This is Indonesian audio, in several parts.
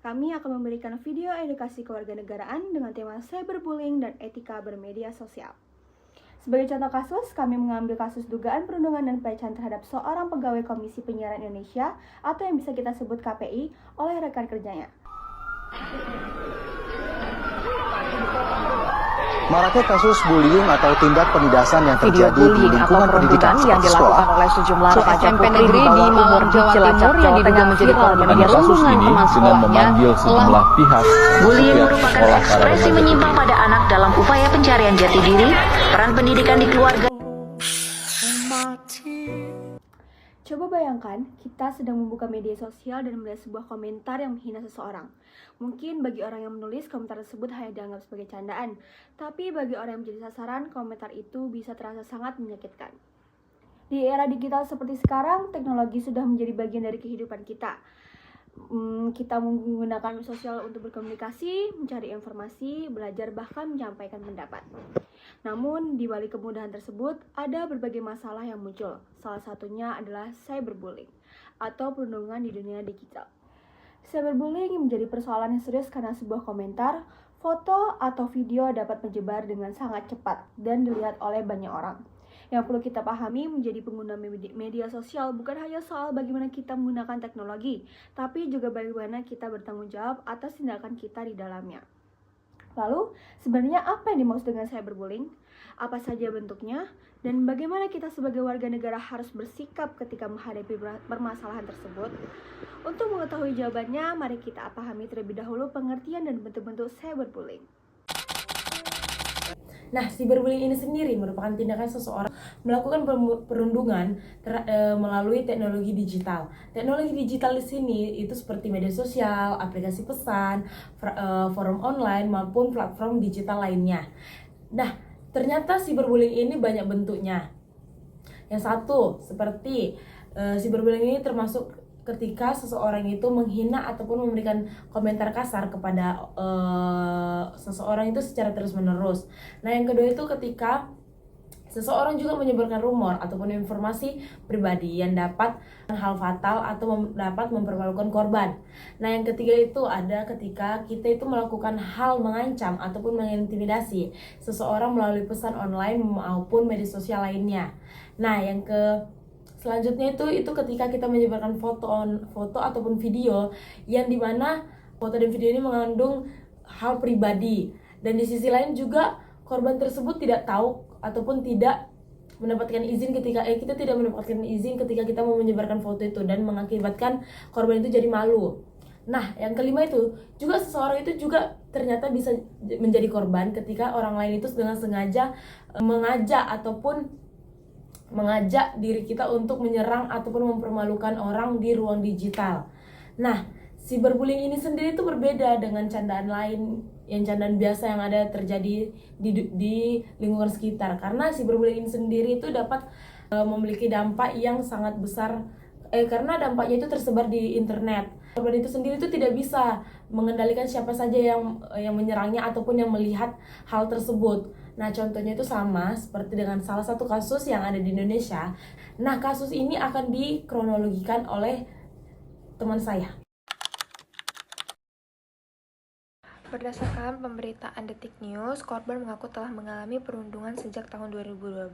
Kami akan memberikan video edukasi kewarganegaraan dengan tema cyberbullying dan etika bermedia sosial. Sebagai contoh kasus, kami mengambil kasus dugaan perundungan dan pelecehan terhadap seorang pegawai Komisi Penyiaran Indonesia atau yang bisa kita sebut KPI oleh rekan kerjanya. Maraknya kasus bullying atau tindak penindasan yang terjadi di lingkungan pendidikan yang dilakukan oleh sejumlah remaja putri di bawah umur di Cilacap, Jawa Tengah menjadi korban kasus ini dengan memanggil sejumlah pihak. Bullying merupakan ekspresi menyimpang pada anak dalam upaya pencarian jati diri, peran pendidikan di keluarga. Coba bayangkan, kita sedang membuka media sosial dan melihat sebuah komentar yang menghina seseorang. Mungkin bagi orang yang menulis, komentar tersebut hanya dianggap sebagai candaan. Tapi bagi orang yang menjadi sasaran, komentar itu bisa terasa sangat menyakitkan. Di era digital seperti sekarang, teknologi sudah menjadi bagian dari kehidupan kita. Kita menggunakan sosial untuk berkomunikasi, mencari informasi, belajar, bahkan menyampaikan pendapat. Namun, di balik kemudahan tersebut, ada berbagai masalah yang muncul. Salah satunya adalah cyberbullying atau perundungan di dunia digital. Cyberbullying menjadi persoalan yang serius karena sebuah komentar, foto, atau video dapat menyebar dengan sangat cepat dan dilihat oleh banyak orang. Yang perlu kita pahami, menjadi pengguna media sosial bukan hanya soal bagaimana kita menggunakan teknologi, tapi juga bagaimana kita bertanggung jawab atas tindakan kita di dalamnya. Lalu, sebenarnya apa yang dimaksud dengan cyberbullying? Apa saja bentuknya? Dan bagaimana kita sebagai warga negara harus bersikap ketika menghadapi permasalahan tersebut? Untuk mengetahui jawabannya, mari kita pahami terlebih dahulu pengertian dan bentuk-bentuk cyberbullying. Nah, cyberbullying ini sendiri merupakan tindakan seseorang melakukan perundungan melalui teknologi digital. Teknologi digital di sini itu seperti media sosial, aplikasi pesan, forum online maupun platform digital lainnya. Nah, ternyata cyberbullying ini banyak bentuknya. Yang satu, seperti cyberbullying ini termasuk ketika seseorang itu menghina ataupun memberikan komentar kasar kepada seseorang itu secara terus-menerus. Nah, yang kedua itu ketika seseorang juga menyebarkan rumor ataupun informasi pribadi yang dapat hal fatal atau dapat mempermalukan korban. Nah, yang ketiga itu ada ketika kita itu melakukan hal mengancam ataupun mengintimidasi seseorang melalui pesan online maupun media sosial lainnya. Nah, yang selanjutnya itu ketika kita menyebarkan foto ataupun video yang dimana foto dan video ini mengandung hal pribadi, dan di sisi lain juga korban tersebut tidak tahu ataupun tidak mendapatkan izin kita tidak mendapatkan izin ketika kita mau menyebarkan foto itu dan mengakibatkan korban itu jadi malu. Nah, yang kelima itu juga seseorang itu juga ternyata bisa menjadi korban ketika orang lain itu dengan sengaja mengajak diri kita untuk menyerang ataupun mempermalukan orang di ruang digital. Nah, cyberbullying ini sendiri itu berbeda dengan candaan lain, yang candaan biasa yang ada terjadi di lingkungan sekitar. Karena cyberbullying ini sendiri itu dapat memiliki dampak yang sangat besar karena dampaknya itu tersebar di internet. Korban itu sendiri itu tidak bisa mengendalikan siapa saja yang menyerangnya ataupun yang melihat hal tersebut. Nah, contohnya itu sama seperti dengan salah satu kasus yang ada di Indonesia. Nah, kasus ini akan dikronologikan oleh teman saya. Berdasarkan pemberitaan Detik News, korban mengaku telah mengalami perundungan sejak tahun 2012.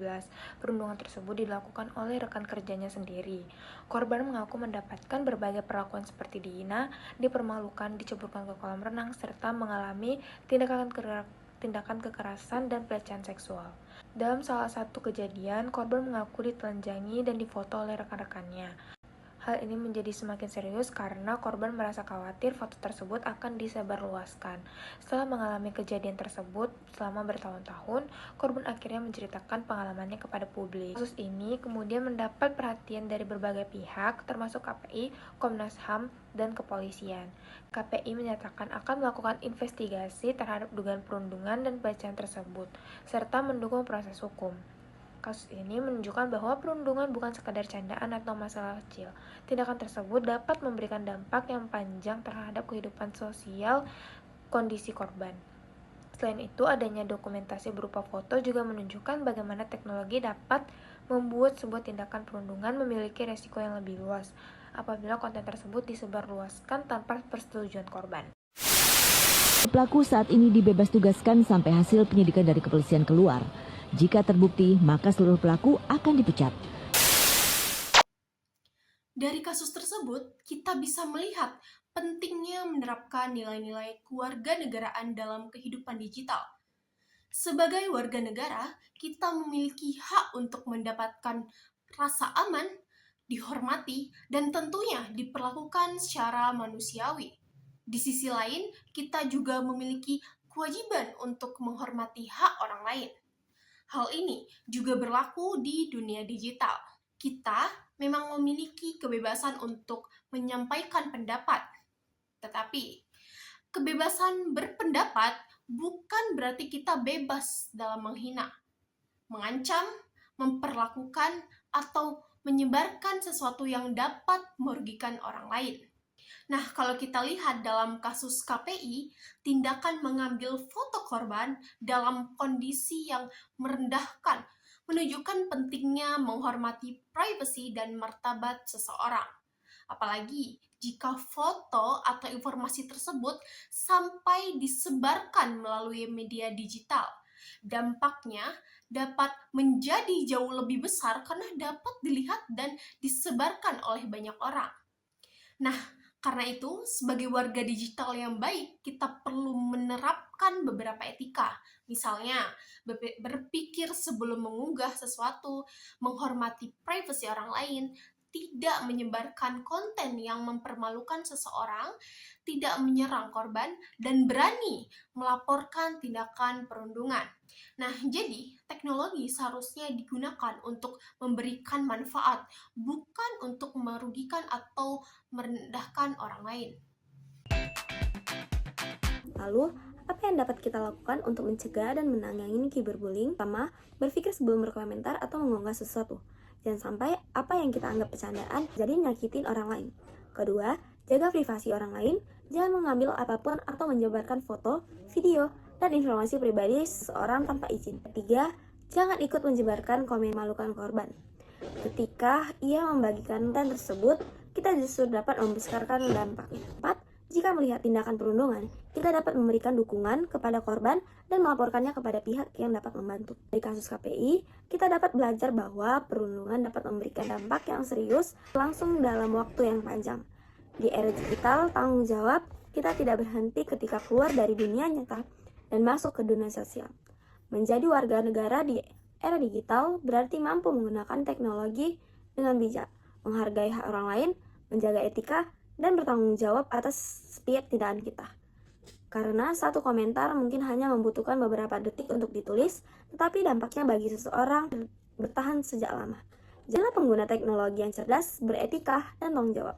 Perundungan tersebut dilakukan oleh rekan kerjanya sendiri. Korban mengaku mendapatkan berbagai perlakuan seperti dihina, dipermalukan, diceburkan ke kolam renang, serta mengalami tindakan kekerasan dan pelecehan seksual. Dalam salah satu kejadian, korban mengaku ditelanjangi dan difoto oleh rekan-rekannya. Hal ini menjadi semakin serius karena korban merasa khawatir foto tersebut akan disebarluaskan. Setelah mengalami kejadian tersebut selama bertahun-tahun, korban akhirnya menceritakan pengalamannya kepada publik. Kasus ini kemudian mendapat perhatian dari berbagai pihak, termasuk KPI, Komnas HAM, dan kepolisian. KPI menyatakan akan melakukan investigasi terhadap dugaan perundungan dan pelecehan tersebut, serta mendukung proses hukum. Kasus ini menunjukkan bahwa perundungan bukan sekadar candaan atau masalah kecil. Tindakan tersebut dapat memberikan dampak yang panjang terhadap kehidupan sosial kondisi korban. Selain itu, adanya dokumentasi berupa foto juga menunjukkan bagaimana teknologi dapat membuat sebuah tindakan perundungan memiliki resiko yang lebih luas. apabila konten tersebut disebarluaskan tanpa persetujuan korban. Pelaku saat ini dibebas tugaskan sampai hasil penyidikan dari kepolisian keluar. Jika terbukti, maka seluruh pelaku akan dipecat. Dari kasus tersebut, kita bisa melihat pentingnya menerapkan nilai-nilai kewarganegaraan dalam kehidupan digital. Sebagai warga negara, kita memiliki hak untuk mendapatkan rasa aman, dihormati, dan tentunya diperlakukan secara manusiawi. Di sisi lain, kita juga memiliki kewajiban untuk menghormati hak orang lain. Hal ini juga berlaku di dunia digital. Kita memang memiliki kebebasan untuk menyampaikan pendapat. Tetapi, kebebasan berpendapat bukan berarti kita bebas dalam menghina, mengancam, memperlakukan, atau menyebarkan sesuatu yang dapat merugikan orang lain. Nah, kalau kita lihat dalam kasus KPI, tindakan mengambil foto korban dalam kondisi yang merendahkan menunjukkan pentingnya menghormati privasi dan martabat seseorang. Apalagi jika foto atau informasi tersebut sampai disebarkan melalui media digital. Dampaknya dapat menjadi jauh lebih besar karena dapat dilihat dan disebarkan oleh banyak orang. Nah, karena itu, sebagai warga digital yang baik, kita perlu menerapkan beberapa etika. Misalnya, berpikir sebelum mengunggah sesuatu, menghormati privasi orang lain, tidak menyebarkan konten yang mempermalukan seseorang, tidak menyerang korban, dan berani melaporkan tindakan perundungan. Nah, jadi teknologi seharusnya digunakan untuk memberikan manfaat, bukan untuk merugikan atau merendahkan orang lain. Lalu, apa yang dapat kita lakukan untuk mencegah dan menangani cyberbullying? Pertama, berpikir sebelum berkomentar atau mengunggah sesuatu. Jangan sampai apa yang kita anggap bercandaan jadi nyakitin orang lain. Kedua, jaga privasi orang lain. Jangan mengambil apapun atau menyebarkan foto, video, dan informasi pribadi seseorang tanpa izin. Ketiga, jangan ikut menyebarkan komen memalukan korban. Ketika ia membagikan konten tersebut, kita justru dapat membesarkan dampaknya. 4. Jika melihat tindakan perundungan, kita dapat memberikan dukungan kepada korban dan melaporkannya kepada pihak yang dapat membantu. Dari kasus KPI, kita dapat belajar bahwa perundungan dapat memberikan dampak yang serius langsung dalam waktu yang panjang. Di era digital, tanggung jawab kita tidak berhenti ketika keluar dari dunia nyata dan masuk ke dunia sosial. Menjadi warga negara di era digital berarti mampu menggunakan teknologi dengan bijak, menghargai hak orang lain, menjaga etika, dan bertanggung jawab atas setiap tindakan kita. Karena satu komentar mungkin hanya membutuhkan beberapa detik untuk ditulis, tetapi dampaknya bagi seseorang bertahan sejak lama. Jadilah pengguna teknologi yang cerdas, beretika, dan tanggung jawab.